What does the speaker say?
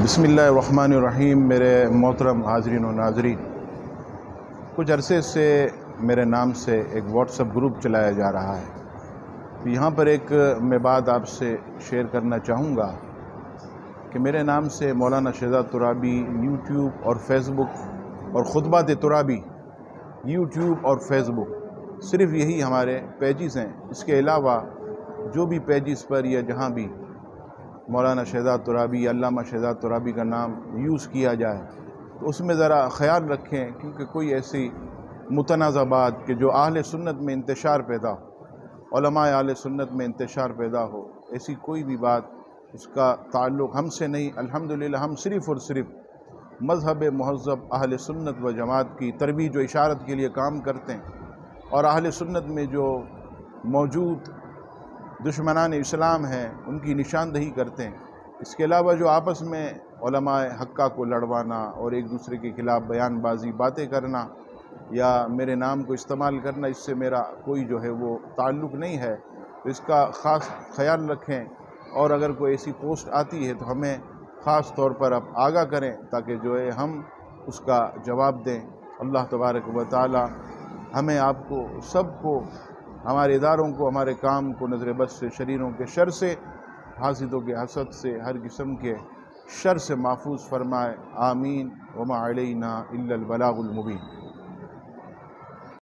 بسم اللہ الرحمن الرحیم۔ میرے محترم حاضرین و ناظرین، کچھ عرصے سے میرے نام سے ایک واٹس ایپ گروپ چلایا جا رہا ہے۔ یہاں پر ایک میں بات آپ سے شیئر کرنا چاہوں گا کہ میرے نام سے مولانا شہزاد ترابی یوٹیوب اور فیس بک اور خطبات ترابی یوٹیوب اور فیس بک صرف یہی ہمارے پیجز ہیں۔ اس کے علاوہ جو بھی پیجز پر یا جہاں بھی مولانا شہزاد ترابی یا علامہ شہزاد ترابی کا نام یوز کیا جائے تو اس میں ذرا خیال رکھیں، کیونکہ کوئی ایسی متنازع بات کہ جو اہل سنت میں انتشار پیدا ہو، علماء اہل سنت میں انتشار پیدا ہو، ایسی کوئی بھی بات اس کا تعلق ہم سے نہیں۔ الحمدللہ ہم صرف اور صرف مذہب مہذب اہل سنت و جماعت کی ترویج و اشارت کے لیے کام کرتے ہیں، اور اہل سنت میں جو موجود دشمنان اسلام ہیں ان کی نشاندہی کرتے ہیں۔ اس کے علاوہ جو آپس میں علماء حقہ کو لڑوانا اور ایک دوسرے کے خلاف بیان بازی باتیں کرنا یا میرے نام کو استعمال کرنا، اس سے میرا کوئی جو ہے وہ تعلق نہیں ہے، تو اس کا خاص خیال رکھیں، اور اگر کوئی ایسی پوسٹ آتی ہے تو ہمیں خاص طور پر آپ آگاہ کریں تاکہ جو ہے ہم اس کا جواب دیں۔ اللہ تبارک و تعالی ہمیں آپ کو سب کو، ہمارے اداروں کو، ہمارے کام کو نظر بد سے، شریروں کے شر سے، حاسدوں کے حسد سے، ہر قسم کے شر سے محفوظ فرمائے۔ آمین۔ وما علینا الا البلاغ المبین۔